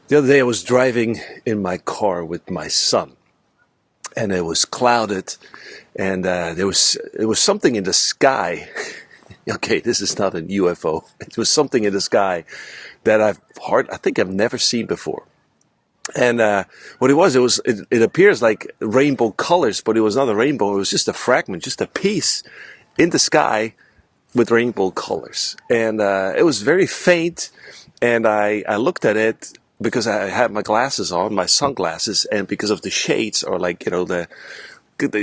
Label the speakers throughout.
Speaker 1: The other day I was driving in my car with my son, and it was clouded, and there was something in the sky. Okay, this is not a UFO. It was something in the sky that I think I've never seen before. And what it appears like rainbow colors, but it was not a rainbow. It was just a fragment, just a piece in the sky with rainbow colors, and it was very faint. And I looked at it because I had my glasses on, my sunglasses, and because of the shades, or like, the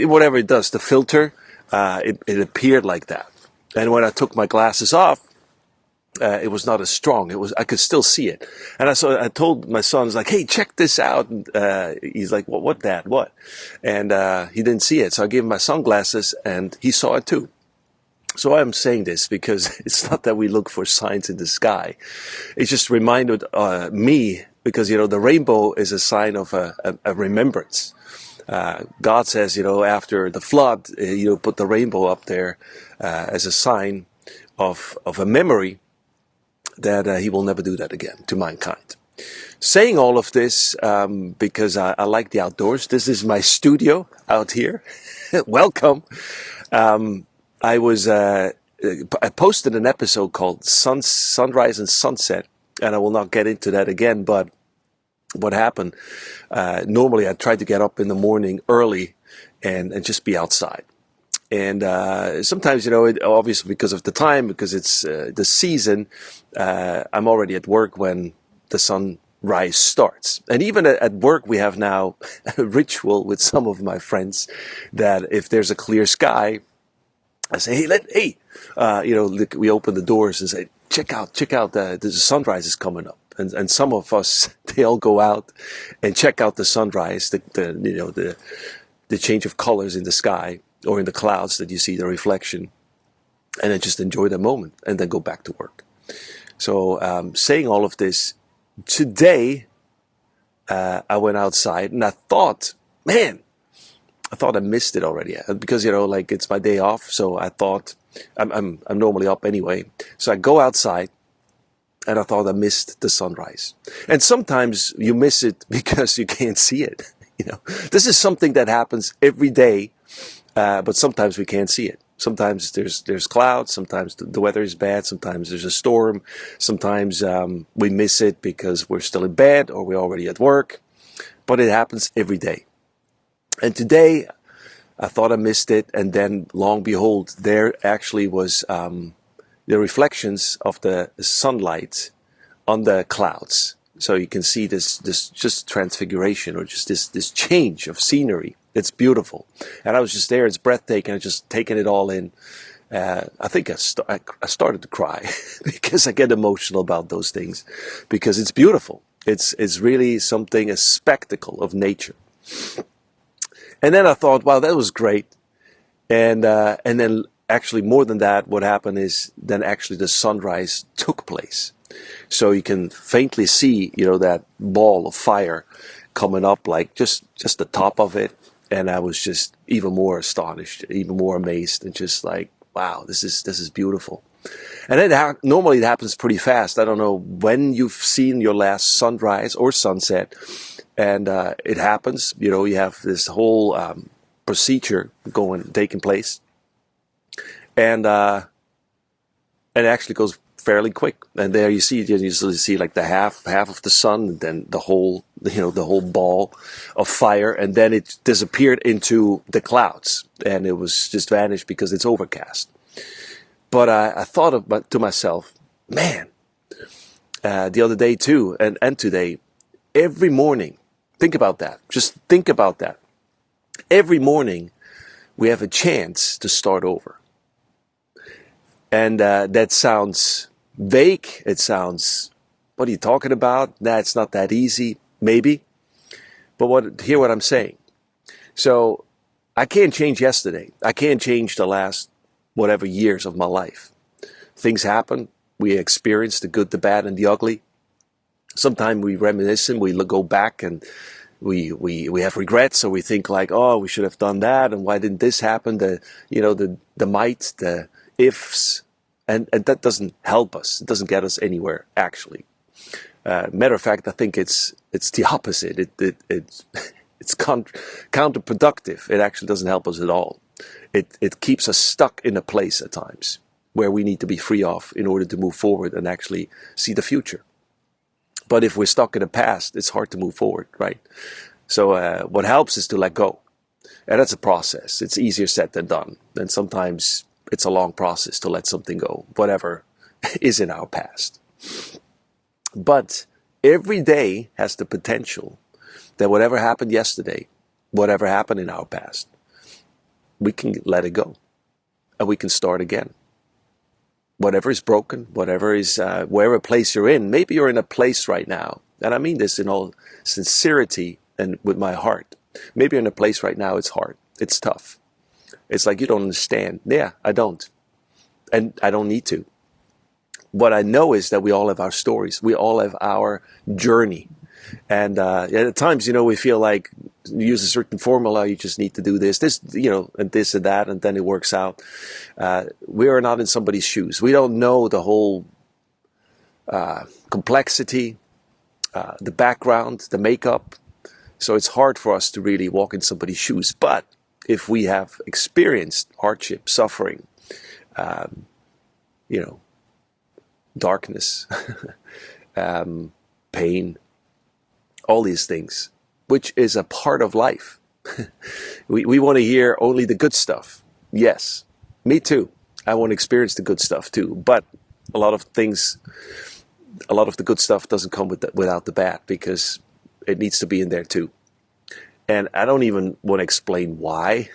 Speaker 1: whatever it does, the filter, it appeared like that. And when I took my glasses off, it was not as strong. I could still see it. And I told my son, I was like, "Hey, check this out." And, he's like, "What, Dad? What?" And he didn't see it. So I gave him my sunglasses, and he saw it too. So I'm saying this because it's not that we look for signs in the sky. It just reminded me, because, the rainbow is a sign of a remembrance. God says, after the flood, put the rainbow up there as a sign of a memory that he will never do that again to mankind. Saying all of this because I like the outdoors. This is my studio out here. Welcome. I posted an episode called Sunrise and Sunset, and I will not get into that again, but what happened, normally I try to get up in the morning early and just be outside. And sometimes, obviously because of the time, because it's the season, I'm already at work when the sunrise starts. And even at work, we have now a ritual with some of my friends that if there's a clear sky, I say, we open the doors and say, check out, the sunrise is coming up. And some of us, they all go out and check out the sunrise, the change of colors in the sky or in the clouds that you see, the reflection, and then just enjoy the moment and then go back to work. So, saying all of this, today, I went outside and I thought I missed it already, because, it's my day off. So I thought I'm normally up anyway. So I go outside and I thought I missed the sunrise. And sometimes you miss it because you can't see it. This is something that happens every day, but sometimes we can't see it. Sometimes there's clouds. Sometimes the weather is bad. Sometimes there's a storm. Sometimes we miss it because we're still in bed or we're already at work. But it happens every day. And today, I thought I missed it, and then, long behold, there actually was the reflections of the sunlight on the clouds. So you can see this just transfiguration, or just this change of scenery. It's beautiful. And I was just there. It's breathtaking. I just taking it all in. I think I started to cry because I get emotional about those things, because it's beautiful. It's really something, a spectacle of nature. And then I thought, wow, that was great. And then actually more than that, what happened is then actually the sunrise took place. So you can faintly see, that ball of fire coming up, like just the top of it. And I was just even more astonished, even more amazed, and just like, wow, this is beautiful. And then normally it happens pretty fast. I don't know when you've seen your last sunrise or sunset. And it happens, you have this whole procedure taking place, and it actually goes fairly quick. And there you usually see like the half of the sun, and then the whole ball of fire, and then it disappeared into the clouds, and it was just vanished because it's overcast. But I thought to myself, man, the other day too, and today, every morning. Think about that. Just think about that. Every morning, we have a chance to start over. And that sounds vague. It sounds, what are you talking about? Nah, it's not that easy. Maybe. But hear what I'm saying. So, I can't change yesterday. I can't change the last whatever years of my life. Things happen. We experience the good, the bad, and the ugly. Sometimes we reminisce and we go back and we have regrets, or we think like, oh, we should have done that, and why didn't this happen? The might, the ifs, and that doesn't help us. It doesn't get us anywhere, actually. Matter of fact, I think it's the opposite. It's counterproductive. It actually doesn't help us at all. It keeps us stuck in a place at times where we need to be free of in order to move forward and actually see the future. But if we're stuck in the past, it's hard to move forward, right? So what helps is to let go. And that's a process. It's easier said than done. And sometimes it's a long process to let something go, whatever is in our past. But every day has the potential that whatever happened yesterday, whatever happened in our past, we can let it go. And we can start again. Whatever is broken, whatever is, wherever place you're in, maybe you're in a place right now, and I mean this in all sincerity and with my heart. Maybe you're in a place right now, it's hard, it's tough. It's like you don't understand. Yeah, I don't. And I don't need to. What I know is that we all have our stories. We all have our journey. And at times, we feel like you use a certain formula, you just need to do this, and this and that, and then it works out. We are not in somebody's shoes. We don't know the whole complexity, the background, the makeup. So it's hard for us to really walk in somebody's shoes. But if we have experienced hardship, suffering, darkness, pain, all these things, which is a part of life. We want to hear only the good stuff. Yes, me too. I want to experience the good stuff too. But a lot of the good stuff doesn't come without the bad, because it needs to be in there too. And I don't even want to explain why,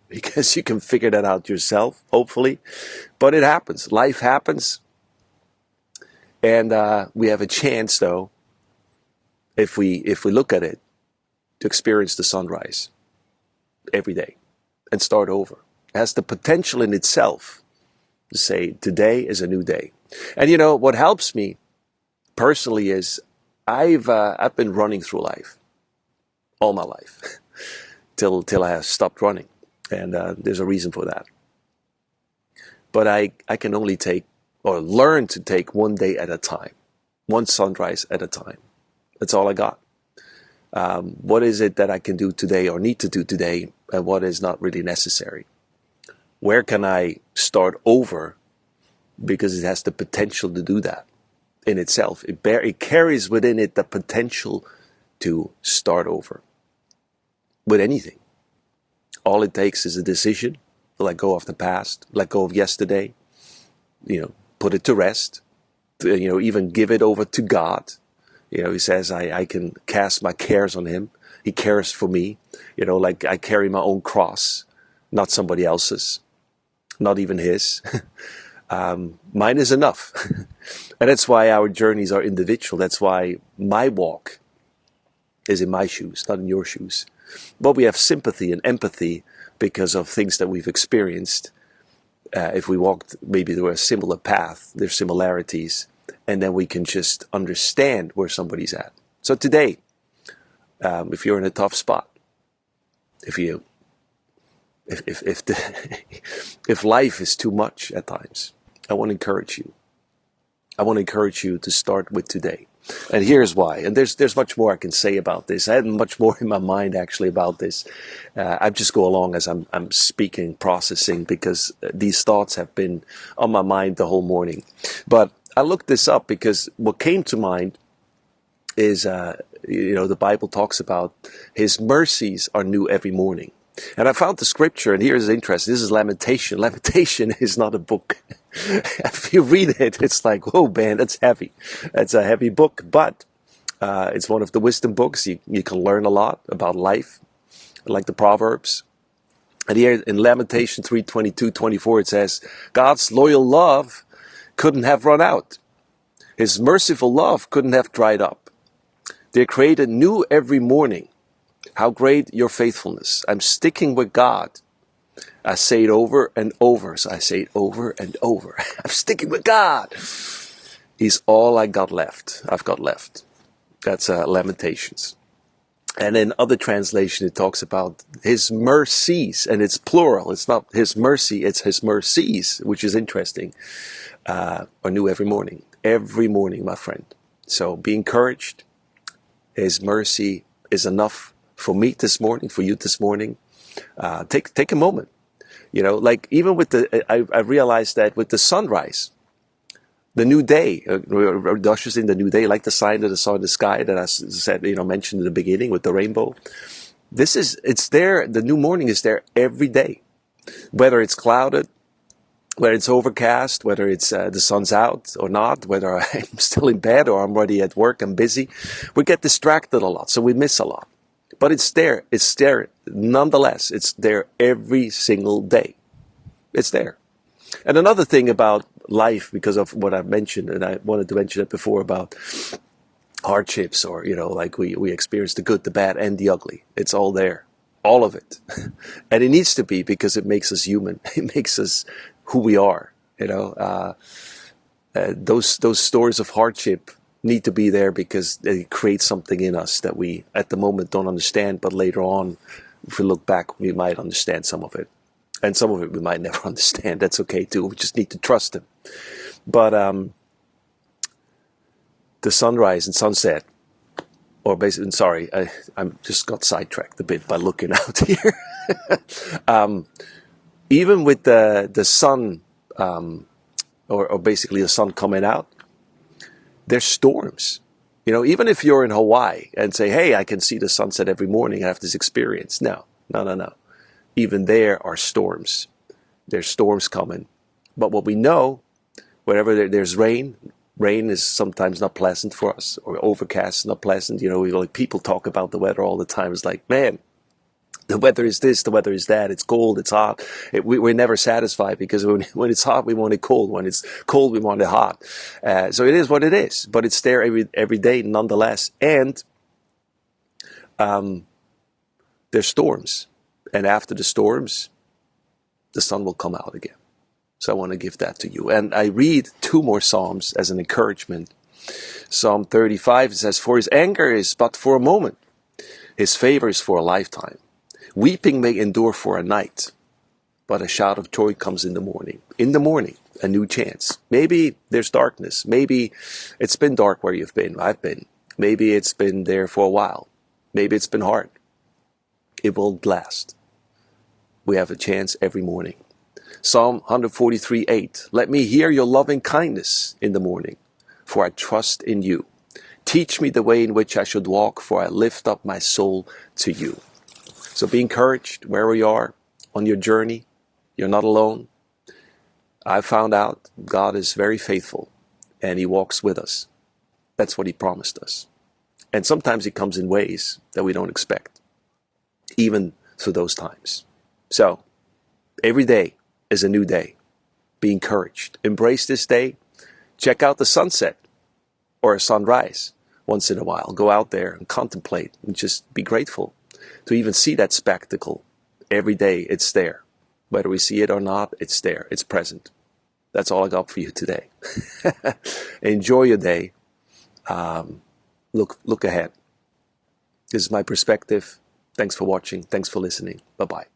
Speaker 1: because you can figure that out yourself, hopefully. But it happens. Life happens. And we have a chance, though, if we look at it, to experience the sunrise every day and start over. It has the potential in itself to say, today is a new day. And what helps me personally is I've been running through life all my life till I have stopped running. And there's a reason for that. But I can only take, or learn to take, one day at a time, one sunrise at a time. That's all I got. What is it that I can do today or need to do today, and what is not really necessary? Where can I start over, because it has the potential to do that in itself. It carries within it the potential to start over with anything. All it takes is a decision to let go of the past, let go of yesterday, put it to rest, even give it over to God. He says, I can cast my cares on him. He cares for me. Like I carry my own cross, not somebody else's, not even his. Mine is enough. And that's why our journeys are individual. That's why my walk is in my shoes, not in your shoes. But we have sympathy and empathy because of things that we've experienced. If we walked maybe through a similar path, there's similarities. And then we can just understand where somebody's at. So today, if you're in a tough spot, if life is too much at times, I want to encourage you. I want to encourage you to start with today. And here's why. And there's much more I can say about this. I had much more in my mind actually about this. I just go along as I'm speaking, processing, because these thoughts have been on my mind the whole morning. But I looked this up because what came to mind is, the Bible talks about his mercies are new every morning. And I found the scripture, and here's interesting. This is Lamentation. Lamentation is not a book. If you read it, it's like, whoa, man, that's heavy. It's a heavy book, but it's one of the wisdom books. You can learn a lot about life, like the Proverbs. And here in Lamentation 3:22-24, it says, God's loyal love couldn't have run out. His merciful love couldn't have dried up. They're created new every morning. How great your faithfulness. I'm sticking with God. I say it over and over. So I say it over and over. I'm sticking with God. He's all I've got left. That's Lamentations. And in other translation, it talks about his mercies, and it's plural. It's not his mercy, it's his mercies, which is interesting. Are new every morning. Every morning, my friend. So be encouraged. His mercy is enough for me this morning, for you this morning. Take a moment. Like even with I realized that with the sunrise, the new day, ushers in the new day, like the sign of the sun in the sky that I said, mentioned in the beginning with the rainbow. It's there. The new morning is there every day, whether it's clouded, whether it's overcast, whether it's the sun's out or not, whether I'm still in bed or I'm already at work, I'm busy. We get distracted a lot, so we miss a lot. But it's there. It's there. Nonetheless, it's there every single day. It's there. And another thing about life, because of what I've mentioned, and I wanted to mention it before about hardships, or, like we experience the good, the bad, and the ugly. It's all there. All of it. And it needs to be, because it makes us human. It makes us who we are. Those stories of hardship need to be there, because they create something in us that we at the moment don't understand, but later on, if we look back, we might understand some of it. And some of it we might never understand. That's okay too. We just need to trust him. But the sunrise and sunset, or basically, sorry, I'm just got sidetracked a bit by looking out here. Even with the sun, or basically the sun coming out, there's storms. Even if you're in Hawaii and say, hey, I can see the sunset every morning, I have this experience. No. Even there are storms. There's storms coming. But what we know, wherever there's rain is sometimes not pleasant for us, or overcast, not pleasant. Like people talk about the weather all the time. It's like, man, the weather is this, the weather is that. It's cold, it's hot. We're never satisfied, because when it's hot, we want it cold. When it's cold, we want it hot. So it is what it is. But it's there every day nonetheless. And there's storms. And after the storms, the sun will come out again. So I want to give that to you. And I read 2 more Psalms as an encouragement. Psalm 35 says, for his anger is but for a moment. His favor is for a lifetime. Weeping may endure for a night, but a shout of joy comes in the morning. In the morning, a new chance. Maybe there's darkness. Maybe it's been dark where you've been. I've been. Maybe it's been there for a while. Maybe it's been hard. It won't last. We have a chance every morning. Psalm 143:8. Let me hear your loving kindness in the morning, for I trust in you. Teach me the way in which I should walk, for I lift up my soul to you. So be encouraged wherever you are on your journey. You're not alone. I found out God is very faithful, and he walks with us. That's what he promised us. And sometimes he comes in ways that we don't expect, even through those times. So every day is a new day. Be encouraged. Embrace this day. Check out the sunset or a sunrise once in a while. Go out there and contemplate and just be grateful to even see that spectacle. Every day it's there. Whether we see it or not, it's there. It's present. That's all I got for you today. Enjoy your day. Look ahead. This is my perspective. Thanks for watching. Thanks for listening. Bye-bye.